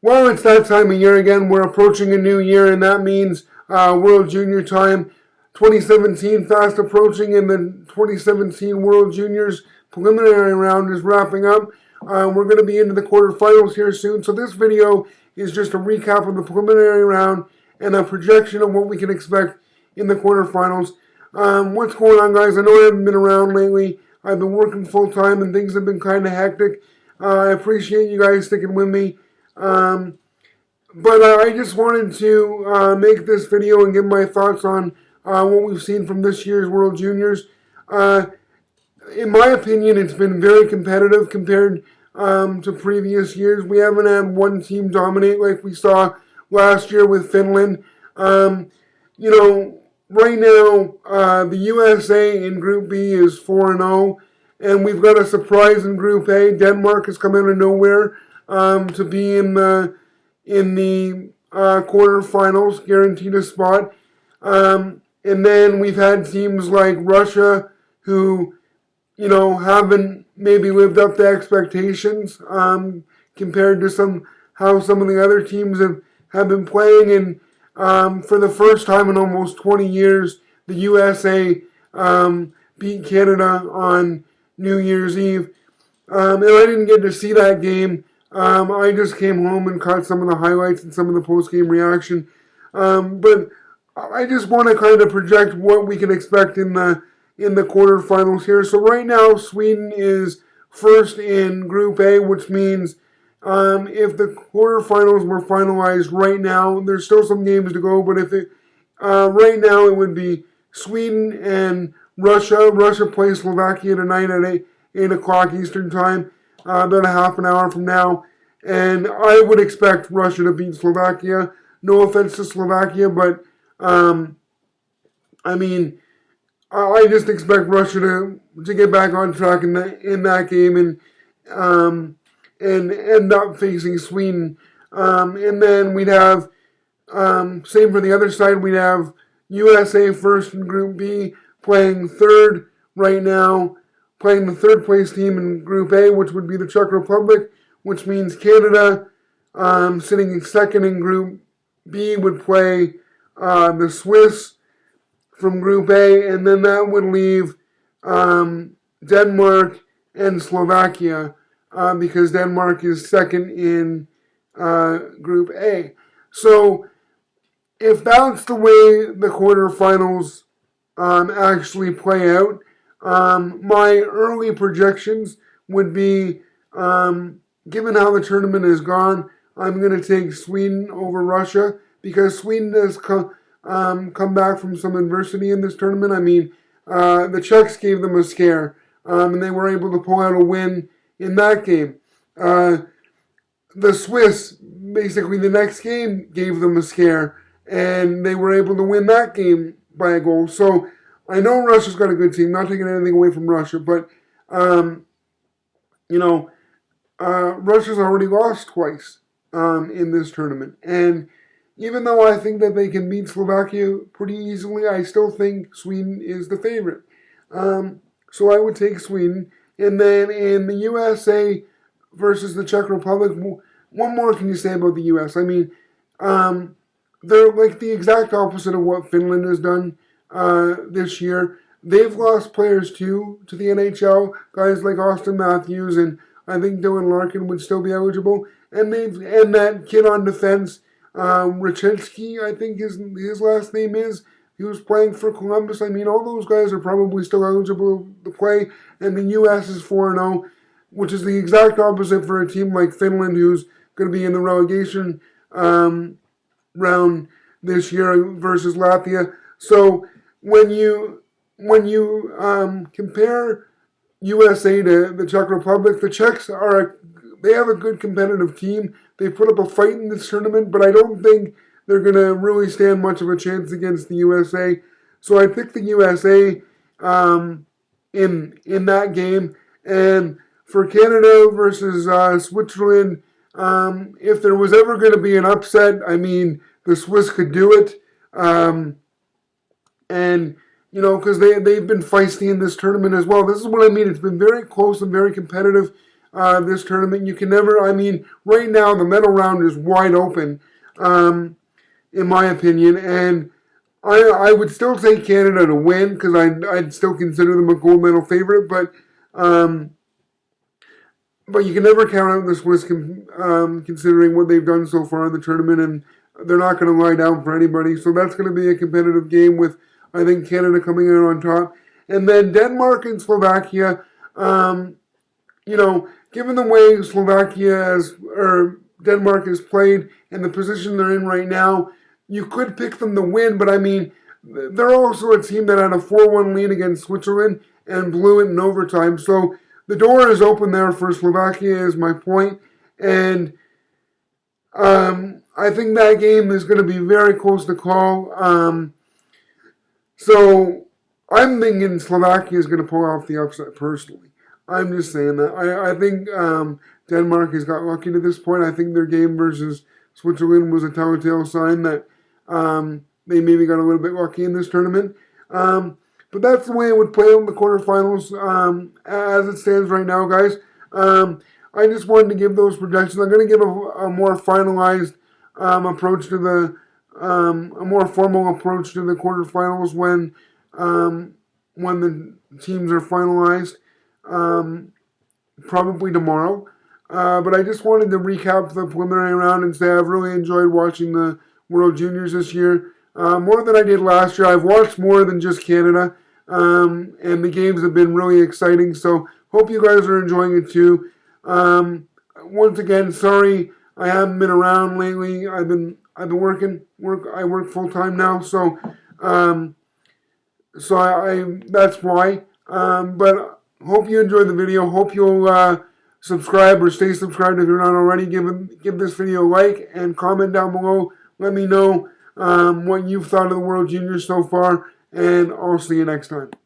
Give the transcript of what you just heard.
Well, it's that time of year again. We're approaching a new year, and that means World Junior time. 2017 fast approaching, and the 2017 World Juniors preliminary round is wrapping up. We're going to be into the quarterfinals here soon, so this video is just a recap of the preliminary round and a projection of what we can expect in the quarterfinals. What's going on, guys? I know I haven't been around lately. I've been working full-time, and things have been kind of hectic. I appreciate you guys sticking with me. But I just wanted to make this video and give my thoughts on what we've seen from this year's World Juniors. In my opinion, it's been very competitive compared to previous years. We haven't had one team dominate like we saw last year with Finland. Right now, the USA in Group B is 4-0, and we've got a surprise in Group A. Denmark has come out of nowhere to be in the quarterfinals, guaranteed a spot. And then we've had teams like Russia who, haven't maybe lived up to expectations compared to how some of the other teams have been playing. And for the first time in almost 20 years, the USA beat Canada on New Year's Eve. And I didn't get to see that game. I just came home and caught some of the highlights and some of the post-game reaction. But I just want to kind of project what we can expect in the quarterfinals here. So right now, Sweden is first in Group A, which means if the quarterfinals were finalized right now, there's still some games to go, but right now it would be Sweden and Russia. Russia plays Slovakia tonight at 8 o'clock Eastern Time, about a half an hour from now. And I would expect Russia to beat Slovakia. No offense to Slovakia, but I just expect Russia to get back on track in that game and end up facing Sweden. And then we'd have same for the other side. We'd have USA first in Group B, playing third right now, playing the third place team in Group A, which would be the Czech Republic, which means Canada, sitting second in Group B, would play the Swiss from Group A, and then that would leave Denmark and Slovakia because Denmark is second in Group A. So if that's the way the quarterfinals actually play out, my early projections would be, given how the tournament has gone, I'm going to take Sweden over Russia because Sweden has come back from some adversity in this tournament. I mean, the Czechs gave them a scare, and they were able to pull out a win in that game. The Swiss, basically the next game, gave them a scare, and they were able to win that game by a goal. So I know Russia's got a good team, not taking anything away from Russia, but, Russia's already lost twice in this tournament. And even though I think that they can beat Slovakia pretty easily, I still think Sweden is the favorite. So I would take Sweden. And then in the USA versus the Czech Republic, what more can you say about the US? I mean, they're like the exact opposite of what Finland has done this year. They've lost players too to the NHL, guys like Austin Matthews, and I think Dylan Larkin would still be eligible. And that kid on defense, Rachitsky, I think his last name is. He was playing for Columbus. I mean, all those guys are probably still eligible to play. And the U.S. is 4-0, which is the exact opposite for a team like Finland, who's going to be in the relegation round this year versus Latvia. So when you compare USA to the Czech Republic, the Czechs they have a good competitive team. They put up a fight in this tournament, but I don't think they're going to really stand much of a chance against the USA. So I picked the USA in that game. And for Canada versus Switzerland, if there was ever going to be an upset, I mean, the Swiss could do it. And, because they've been feisty in this tournament as well. This is what I mean. It's been very close and very competitive. this tournament. You can never, I mean, right now the medal round is wide open, in my opinion, and I would still say Canada to win because I'd still consider them a gold medal favorite, but you can never count out the Swiss considering what they've done so far in the tournament, and they're not going to lie down for anybody. So that's going to be a competitive game with, I think, Canada coming in on top. And then Denmark and Slovakia, given the way Denmark has played and the position they're in right now, you could pick them to win, but I mean, they're also a team that had a 4-1 lead against Switzerland and blew it in overtime. So the door is open there for Slovakia is my point. And I think that game is going to be very close to call. So I'm thinking Slovakia is going to pull off the upset personally. I'm just saying that. I think Denmark has got lucky to this point. I think their game versus Switzerland was a telltale sign that they maybe got a little bit lucky in this tournament. But that's the way it would play out in the quarterfinals as it stands right now, guys. I just wanted to give those projections. I'm going to give a more finalized approach to a more formal approach to the quarterfinals when the teams are finalized, probably tomorrow. But I just wanted to recap the preliminary round and say I've really enjoyed watching the World Juniors this year. More than I did last year. I've watched more than just Canada. And the games have been really exciting. So hope you guys are enjoying it too. Once again, sorry I haven't been around lately. I've been working. I work full time now. So I that's why. But hope you enjoyed the video. Hope you'll subscribe or stay subscribed if you're not already. Give this video a like and comment down below. Let me know what you've thought of the World Juniors so far, and I'll see you next time.